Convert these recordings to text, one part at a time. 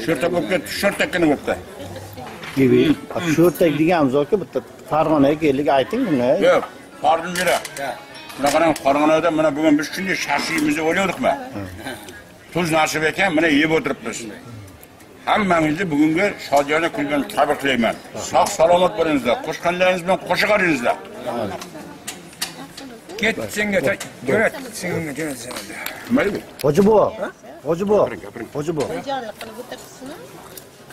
Sho'rtak bo'lib ketdi, sho'rtakkina bo'libdi. Sho'rtak deganimiz yoki bitta Farg'onaga keldik, ayting buni. Yo'q, bordim yura. Mana qarang, Farg'onada mana bugun biz shunday shashiyimizni o'ylayapmiz. Tuz nasib ekan, mana yeb o'tiribmiz. Hammangizni bugungi shodiyona kundan tabriklayman. Sog' salomat bo'lingizlar. Qo'shqanlaringiz bilan qo'shiqaringizlar. Ketsinga jo'rat, senga jo'ratsan. Mayli. Hoji buva. Hoji buva. Hoji buva.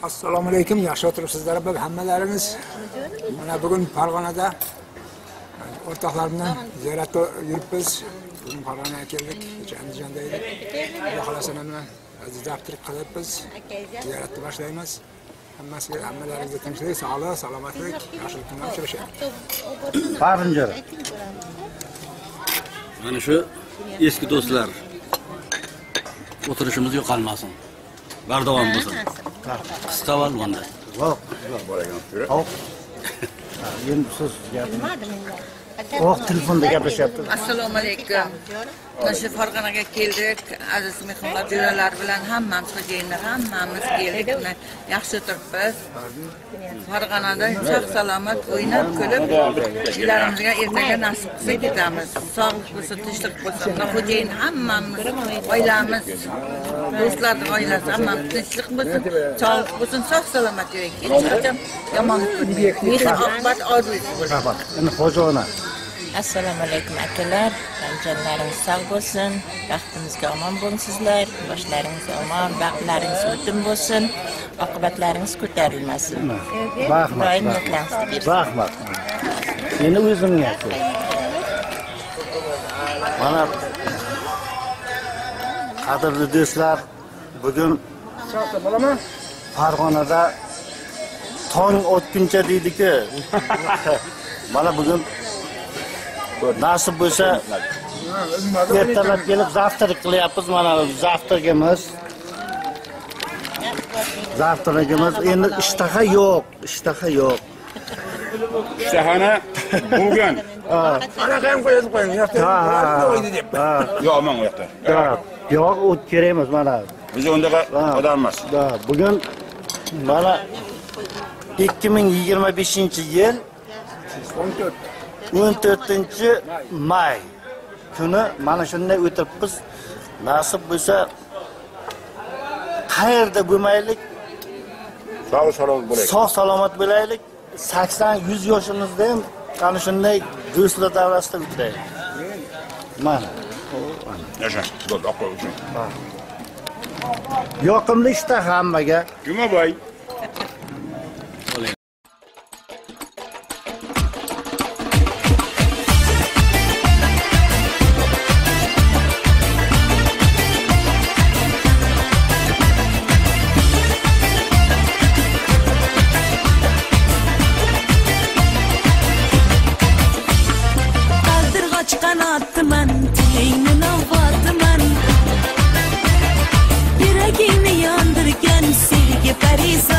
Assalomu alaykum, yaxshi o'tiribsizlar hammalarimiz. Mana bugun Farg'onada o'rtoqlar bilan ziyoratga yuribmiz. Bugun Farg'onaga keldik, Andijonda edik. Xudo xolasa mana daftar qilibmiz. Ziyoratni boshlaymiz. Hammalaringizga tinchlik, sog'lik, salomatlik, yaxshilik bilan uchrashamiz. Farinjar. Mana shu eski do'stlar o'tirishimiz yo'qolmasin. Bardavom bo'lsin. Qisqa bo'lganda. Yo'q, yo'q. Endi siz telefonda gaplashyapti. Assalomu alaykum. Mana Farg'onaga keldik. Aziz mehmonlar, jo'ralar bilan hammamiz xo'jayinlar hammamiz keldik. Yaxshi o'tiribmiz. Farg'onada sog' salomat o'ynab kulib, ishlarimizga ertaga nasib qilsa ketamiz. Sog'lik bo'lsin, tinchlik bo'lsin. Xo'jayin hammamiz, oilamiz, do'stlarning oilasi hammamiz tinchlik bo'lsin, sog'lik bo'lsin, sog' salomat yuraylik. Hech qachon yomonlik bo'lmaydi. Mehr oqibat orzu bo'lsin. Endi xo'jona. Assalomu alaykum akalar, janlaringiz sog' bo'lsin, baxtimizga omon bo'lsizlar, boshlaringiz omon, baxtlaringiz o'tin bo'lsin, oqibatlaringiz ko'tarilmasin. Rahmat. Rahmat. Endi o'zimga aytay. Mana qadrli do'stlar, bugun Farg'onada tong o'tguncha deydi-ku. Mana bugun nasib bo'lsa ertalab kelib zavtrak qilyapmiz. Mana zavtragimiz. Zavtragimiz endi ishtaha yo'q. Ishtahani bo'lgan. Qanaqa ham qo'yib qo'ying, yo'qda. O'ydi deb. Yo'q, men u yoqda. Yo'q, o't kerak emas mana. Biz undaqa odam emas. Bugun mana 2025-yil 14-may kuni mana shunday o'tiribmiz. Nasib bo'lsa qayerda bo'lmaylik, Sog' salomat bo'laylik. Sog' salomat bo'laylik. 80-100 yoshimizda ham ana shunday do'stlar davrasida o'tiraylik. Mana. Yasha, bo'ldi, oqqa uchun. Yoqimli ishta hammaga. Jumaboy. Qanotman, tilingni navbatman. Yuragingni yondirgan sevgi pariza.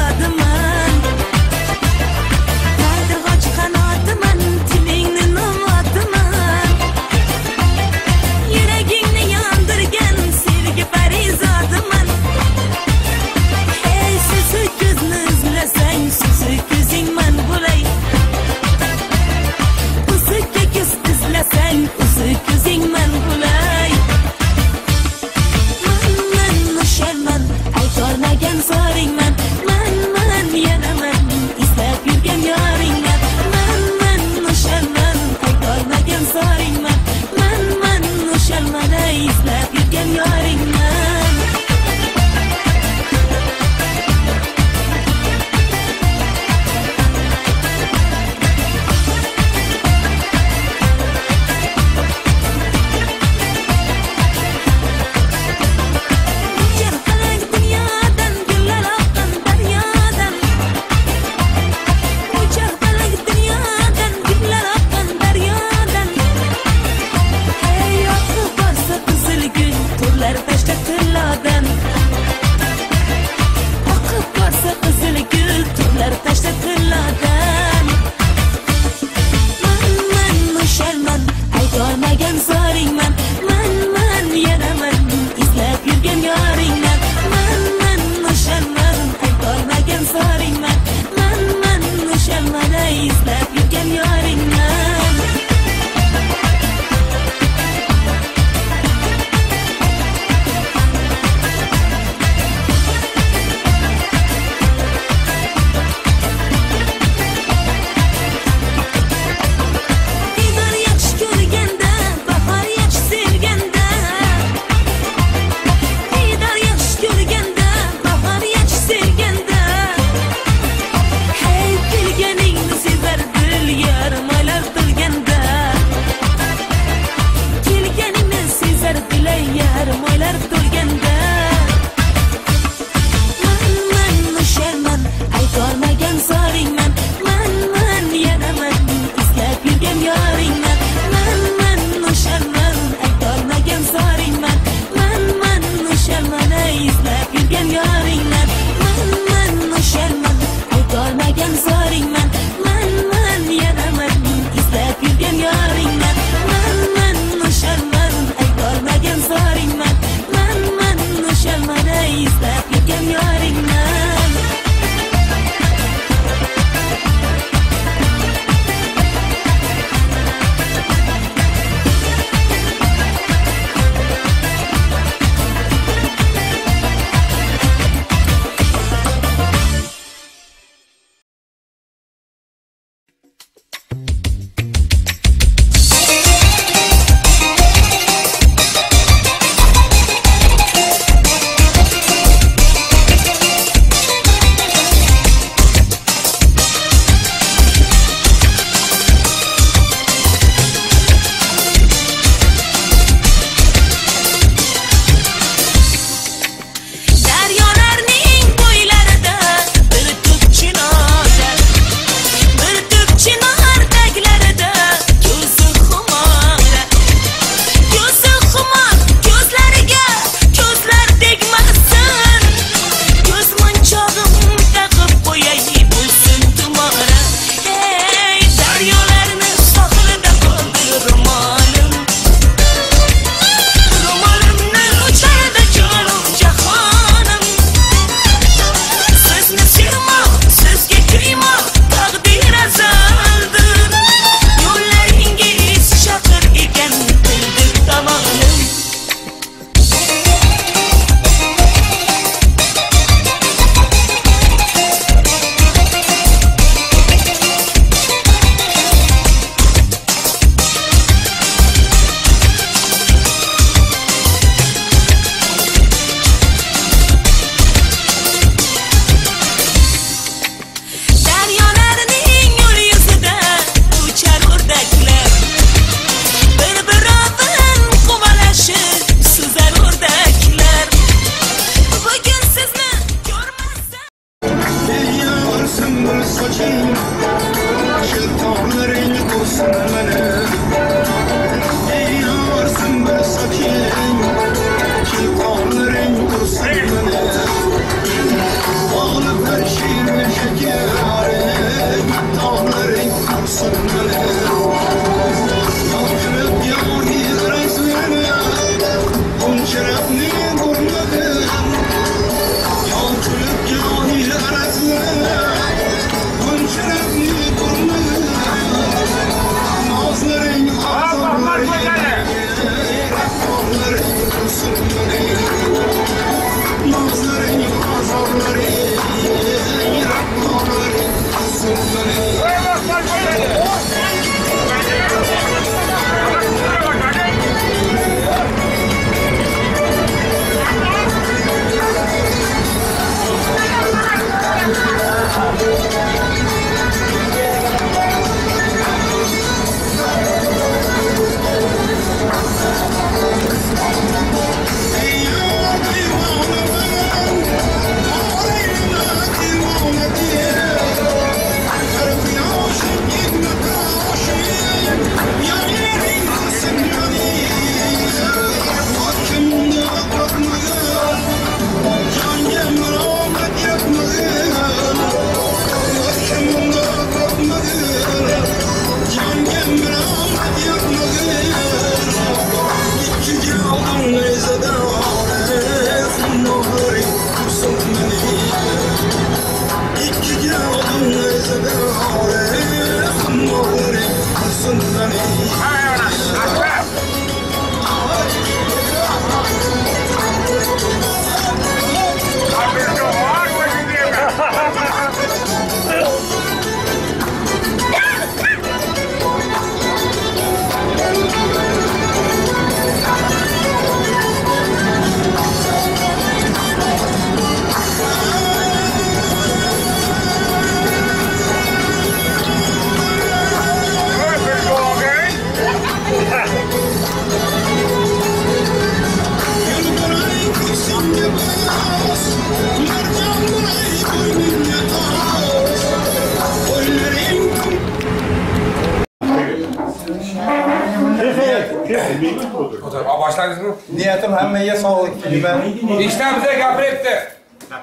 Başladınız mı? Niyetim hammaga sog'lik tilayman. İşte bize gapiribdi.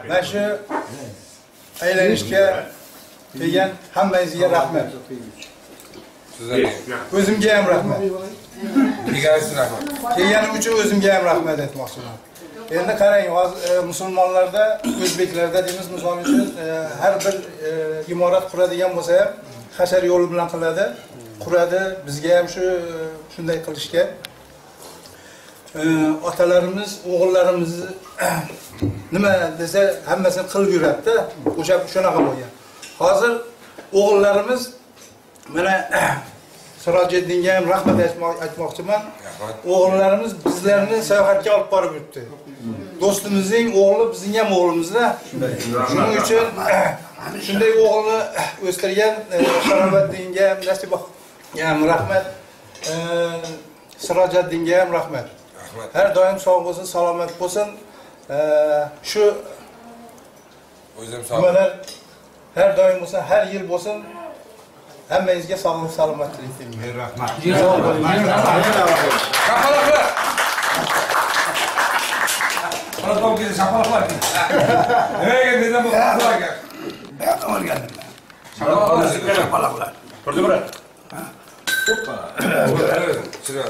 Mana shu aylanishga kelgan hammangizga rahmat. Sizlarga. O'zimga ham rahmat. Kelganingiz rahmat. Kelganim uchun o'zimga ham rahmat aytmoqchiman. Endi qarang, hozir musulmonlarda, o'zbeklarda deymiz, misol uchun har bir imorat quradigan bo'lsa ham hashar yo'li bilan qiladi, quradi. Bizga ham shunday qilishga otalarimiz o'g'illarimizni nima desa hammasini qilib yuradi-da, shunaqa bo'lgan. Hozir o'g'illarimiz mana Sirojiddinga ham rahmat aytmoqchiman. O'g'illarimiz bizlarni sayohatga olib borib o'tdi. Do'stimizning o'g'li bizning ham o'g'limizda. Shuning uchun shunday o'g'ilni o'stirgan Sharofatdinga ham, Nasibaga ham rahmat. Sirojiddinga ham rahmat. Her doim sog' bo'lsin, salomat bo'lsin. Shu o'zim sog' her doim bo'lsin, har yil bo'lsin. Hammangizga sog'lik, salomatlik tilayman. Rahmat. Şapalaklar. Bana top geldi, şapalaklar. Nereye geldi bu şapalaklar? Ben de geldim. Şapalaklar. Burada bırak. Evet, sırada.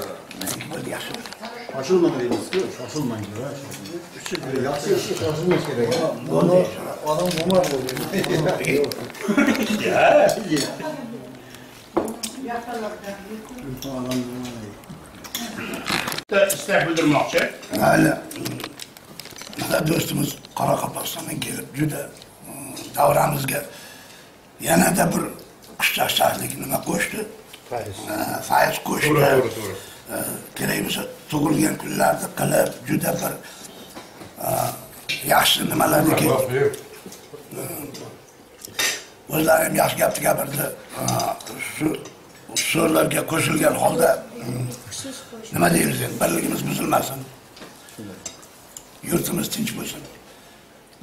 Şaşılmadı deyiniz ki, şaşılmayın diyor. Yaxşı işi şaşılmaz gerek. Bunu adam umar oluyor. Ya. İstek bildirmoqchi. Hala. Do'stimiz Qoraqalpog'istondan kelib juda davramizga yanada bir qushchaqchaqlik nima qo'shdi. Faiz qo'shdi. To'g'ri. Kerak bo'lsa tug'ilgan kunlarda qilib juda bir yaxshi nimalarniki o'zlari ham yaxshi gapni gapirdi. Shu so'zlarga qo'shilgan holda nima deymiz endi, birligimiz buzilmasin. Yurtimiz tinch bo'lsin.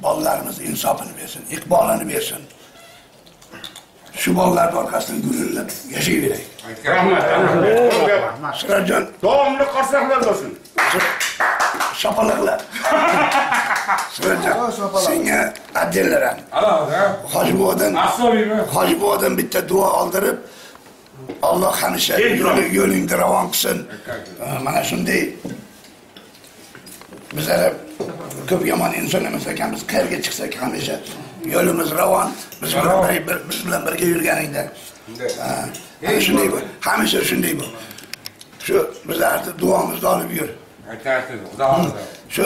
Bolalarimiz insofini bersin, iqbolini bersin. shu bolalarning orqasidan gurillab yashayveraylik. Rahmat. Sirajjon, Davomli qarsaklar bo'lsin. shapaloqlar. Sirajjon, senga addiyalar ham. Hoji buvadan bitta duo oldirib, Alloh hamisha yo'lingni ravon qilsin. Mana shunday bizlar ko'p yomon inson emas ekanmiz, qayerga chiqsak hamisha yo'limiz ravon, biz bilan birga yurganingda. Shunday bu, hamisha shunday bu. Shu bizlarni duomizni olib yur. Shu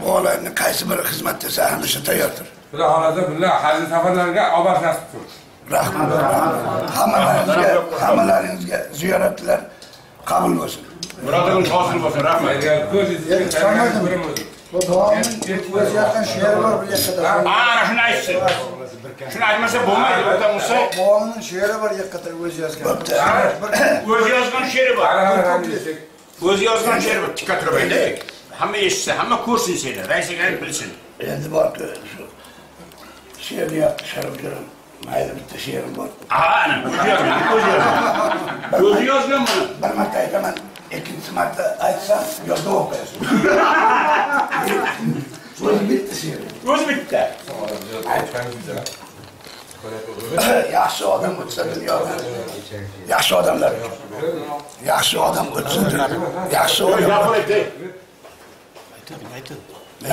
bolalarning qaysi biri xizmat desa hamisha tayyordir. Xudo xolasa bular hajji safarlarga olib nasib qilsin. Rahmat. Hammalaringizga ziyoratlar qabul bo'lsin. Murodingiz hosil bo'lsin. Rahmat. Bu duoning o'zgargan she'ri bor bir yakada. Ana shuni aytsin. Shuni aytmasa bo'lmaydi. Duoning she'ri bor yakada o'zi yozgan. O'zi yozgan she'ri bor. O'zi yozgan she'ri bor. Tikka turmaydi. Hamma eshitsa, hamma ko'rsin seni. Raisiga bilsin. Endi borku shu she'rni sharafjo'ram. Mayli bitta she'rim bor. Ana, o'zi yozgan buni. Bir marta aytaman, ikkinchi marta aytsam yozib o'qiysiz. O'zi bitta she'r. O'zi bitta. Yaxshi odam o'tsa dunyodan. Yaxshi odamlar. Yaxshi odam o'tsa dunyodan.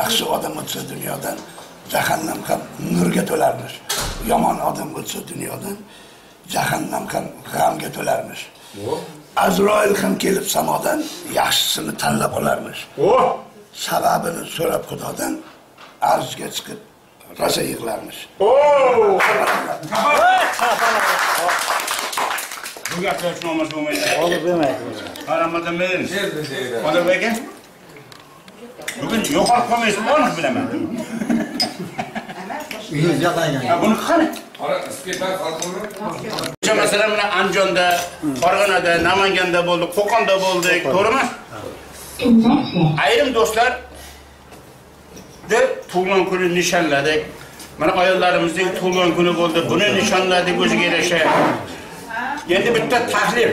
Yaxshi odam o'tsa dunyodan. Jahannam ham nurga to'larmish. Yomon odam o'tsa dunyodan jahannam ham g'amga to'larmish. Azroil ham kelib samodan yaxshisini tanlab olarmish. Sababini so'rab Xudodan arzga chiqib rosa yig'larmish. Bu gaplar uchun olmasa bo'lmaydi. Olib bermaydi. Qaramadan beriniz. Qadr ekan. Bugun yo'qolib qolmaysiz, bormi bilaman. Buni qani? Masalan, mana Andijonda, Farg'onada, Namanganda bo'ldi, Qo'qonda bo'ldi, to'g'rimi? Ayrim do'stlar deb tug'ilgan kuni nishonladik. Mana ayollarimizning tug'ilgan kuni bo'ldi, buni nishonladik o'ziga yarasha. Endi bitta tahlil.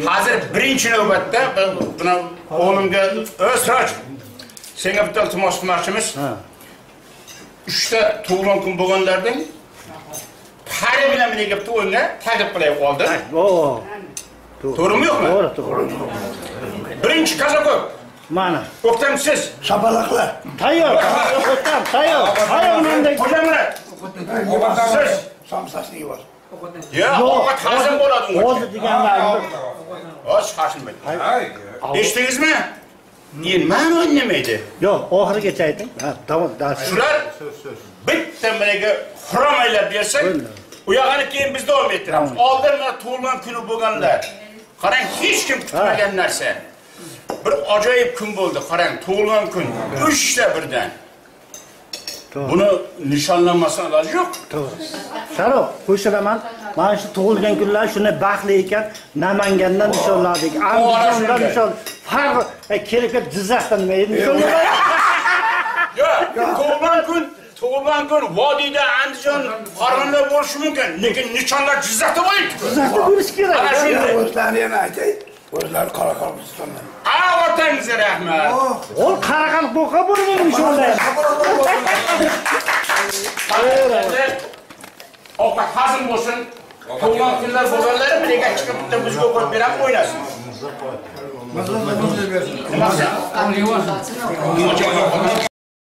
Hozir birinchi navbatda buni o'g'limga O'sroj senga bitta iltimos qilmoqchimiz. 3 ta tug'ilgan kun bo'lganlardan pari bilan meni gapni o'yinga taklif qilay qoldi. To'g'rimi yo'qmi? To'g'ri. Birinchi Kazakov. Mana. O'qtam siz. Shapaloqlar. Tayyor. O'qtam, tayyor. Hayonimda. Hojamlar. Siz Somsasini yubor. Yo'q, ovqat hazm bo'ladi. O'zi deganlarni. Osh hashilmaydi. Eshitdingizmi? Mana o'ynamaydi. Yo'q, oxirigacha ayting. Ha, tamom, dars. Shular bitta meniga xuramaylar bersak, u yog'ini keyin biz davom ettiramiz. Oldin mana tug'ilgan kuni bo'lganlar. Qarang, hech kim kutmagan narsa. Bir ajoyib kun bo'ldi. Qarang, tug'ilgan kun 3 ta birdan. Buni nishonlanmasdan iloji yo'q. To'g'ri. Sharof, qo'shilaman. Mana shu tug'ilgan kunlar shuni baxtli ekan, Namangandan nishonladik. Andijondan nishon. Farq kelib Jizzaxdan nishonladik. Yo'q, tug'ilgan kun vodiyda Andijon, Farg'onada bo'lishi mumkin, lekin nishonlar Jizzaxda bo'ladi. Jizzaxda bo'lish kerak. Ana shunday. O'zlarini yana aytay. O'zlari Qoraqalpog'istondan. Otangizga rahmat. Ol Qoraqalpoqqa bo'lgan nishonlar. Ovqat hazm bo'lsin. Tug'ilgan kunlar bo'lganlar birga chiqib bitta bizga o'qib berib o'ynasin. Nima qilsin?